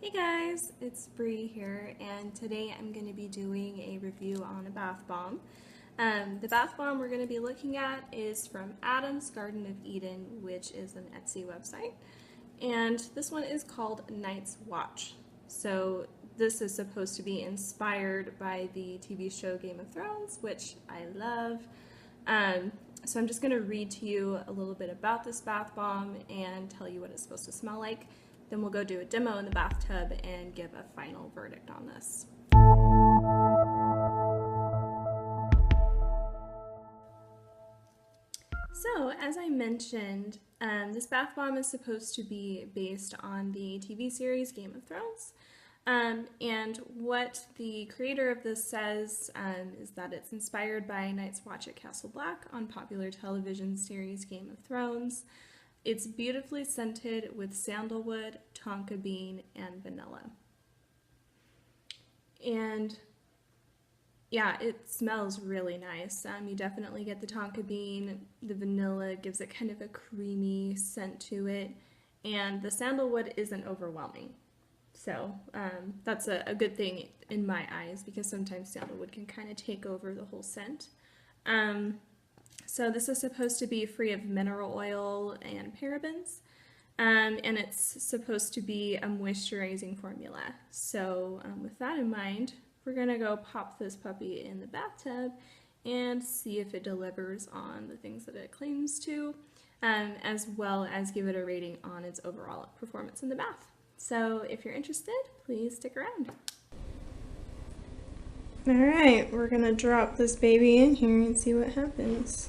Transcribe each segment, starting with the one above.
Hey guys, it's Bree here, and today I'm going to be doing a review on a bath bomb. The bath bomb we're going to be looking at is from Adam's Garden of Eden, which is an Etsy website, and this one is called Nightwatch. So this is supposed to be inspired by the TV show Game of Thrones, which I love. So I'm just going to read to you a little bit about this bath bomb and tell you what it's supposed to smell like. Then we'll go do a demo in the bathtub and give a final verdict on this. So, as I mentioned, this bath bomb is supposed to be based on the TV series Game of Thrones. And what the creator of this says is that it's inspired by Night's Watch at Castle Black on popular television series Game of Thrones. It's beautifully scented with sandalwood, tonka bean, and vanilla. And yeah, it smells really nice. You definitely get the tonka bean. The vanilla gives it kind of a creamy scent to it. And the sandalwood isn't overwhelming. So that's a good thing in my eyes, because sometimes sandalwood can kind of take over the whole scent. So this is supposed to be free of mineral oil and parabens, and it's supposed to be a moisturizing formula. So with that in mind, we're going to go pop this puppy in the bathtub and see if it delivers on the things that it claims to, as well as give it a rating on its overall performance in the bath. So if you're interested, please stick around. Alright, we're going to drop this baby in here and see what happens.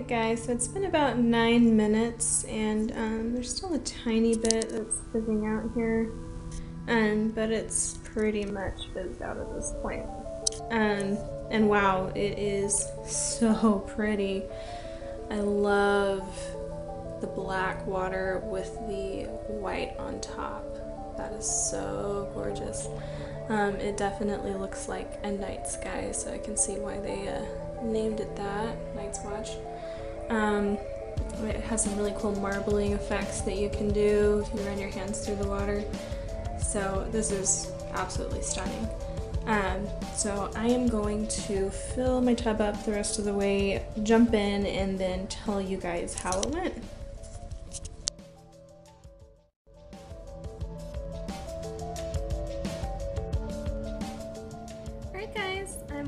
Guys, so it's been about 9 minutes, and there's still a tiny bit that's fizzing out here, but it's pretty much fizzed out at this point. And wow, it is so pretty. I love the black water with the white on top. That is so gorgeous. It definitely looks like a night sky, so I can see why they named it that, Nightwatch. It has some really cool marbling effects that you can do if you run your hands through the water. So this is absolutely stunning. So I am going to fill my tub up the rest of the way, jump in, and then tell you guys how it went.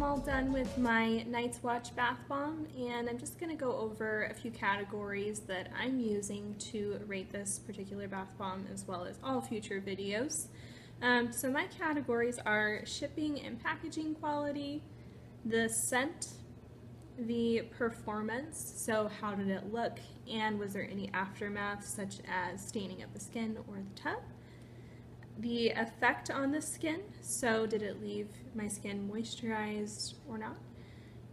am all done with my Nightwatch bath bomb, and I'm just going to go over a few categories that I'm using to rate this particular bath bomb as well as all future videos. So my categories are shipping and packaging quality, the scent, the performance, so how did it look, and was there any aftermath such as staining of the skin or the tub, the effect on the skin, so did it leave my skin moisturized or not,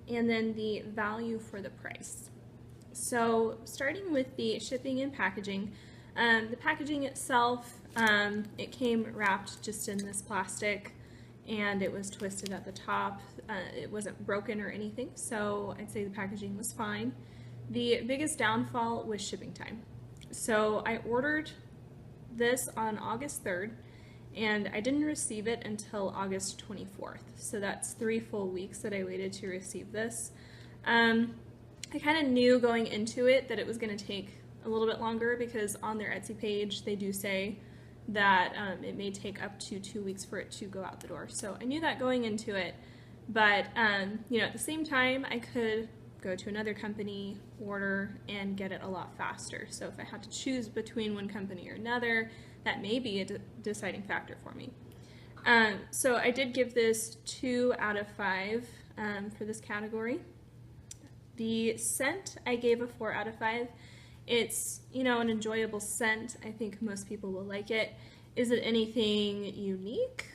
and then the value for the price. So starting with the shipping and packaging, the packaging itself, it came wrapped just in this plastic and it was twisted at the top. It wasn't broken or anything, so I'd say the packaging was fine. The biggest downfall was shipping time. So I ordered this on August 3rd and I didn't receive it until August 24th. So that's 3 full weeks that I waited to receive this. I kind of knew going into it that it was going to take a little bit longer because on their Etsy page they do say that it may take up to 2 weeks for it to go out the door. So I knew that going into it, but you know, at the same time I could go to another company, order, and get it a lot faster. So if I had to choose between one company or another, that may be a deciding factor for me. So I did give this 2 out of 5 for this category. The scent I gave a 4 out of 5. It's, you know, an enjoyable scent. I think most people will like it. Is it anything unique?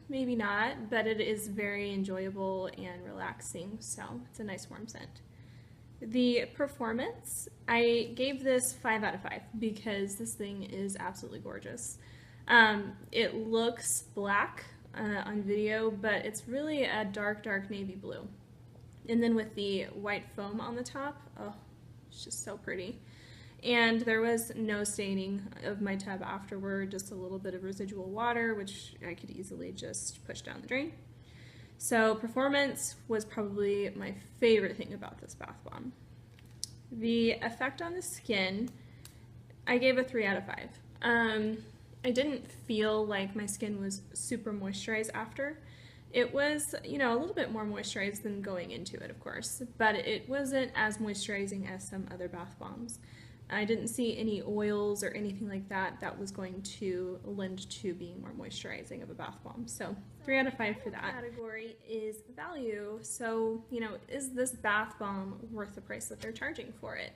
Maybe not, but it is very enjoyable and relaxing, so it's a nice warm scent. The performance, I gave this 5 out of 5 because this thing is absolutely gorgeous. It looks black on video, but it's really a dark, dark navy blue. And then with the white foam on the top, oh, it's just so pretty. And there was no staining of my tub afterward, just a little bit of residual water, which I could easily just push down the drain. So performance was probably my favorite thing about this bath bomb. The effect on the skin, I gave a 3 out of 5. I didn't feel like my skin was super moisturized after. It was, you know, a little bit more moisturized than going into it, of course, but it wasn't as moisturizing as some other bath bombs. I didn't see any oils or anything like that that was going to lend to being more moisturizing of a bath bomb. So 3 out of 5 for that. Category is value. So, you know, is this bath bomb worth the price that they're charging for it?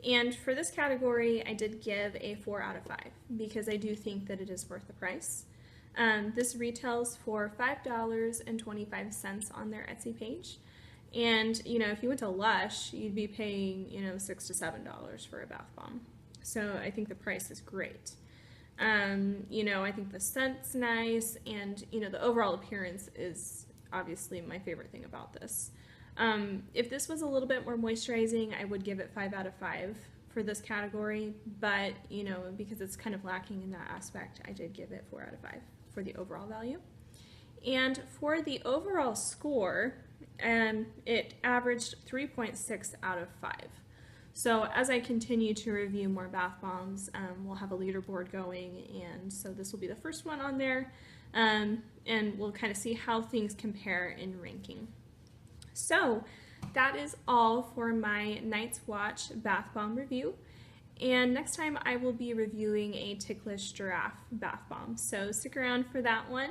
And for this category, I did give a 4 out of 5 because I do think that it is worth the price. This retails for $5.25 on their Etsy page. And, you know, if you went to Lush, you'd be paying, you know, $6 to $7 for a bath bomb. So I think the price is great. You know, I think the scent's nice, and, you know, the overall appearance is obviously my favorite thing about this. If this was a little bit more moisturizing, I would give it 5 out of 5 for this category, but, you know, because it's kind of lacking in that aspect, I did give it 4 out of 5 for the overall value. And for the overall score, it averaged 3.6 out of 5. So as I continue to review more bath bombs, we'll have a leaderboard going, and so this will be the first one on there, and we'll kind of see how things compare in ranking. So that is all for my Nightwatch bath bomb review, and next time I will be reviewing a Ticklish Giraffe bath bomb, so stick around for that one.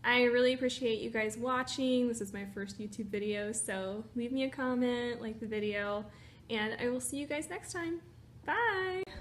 I really appreciate you guys watching. This is my first YouTube video, so leave me a comment, like the video, and I will see you guys next time. Bye!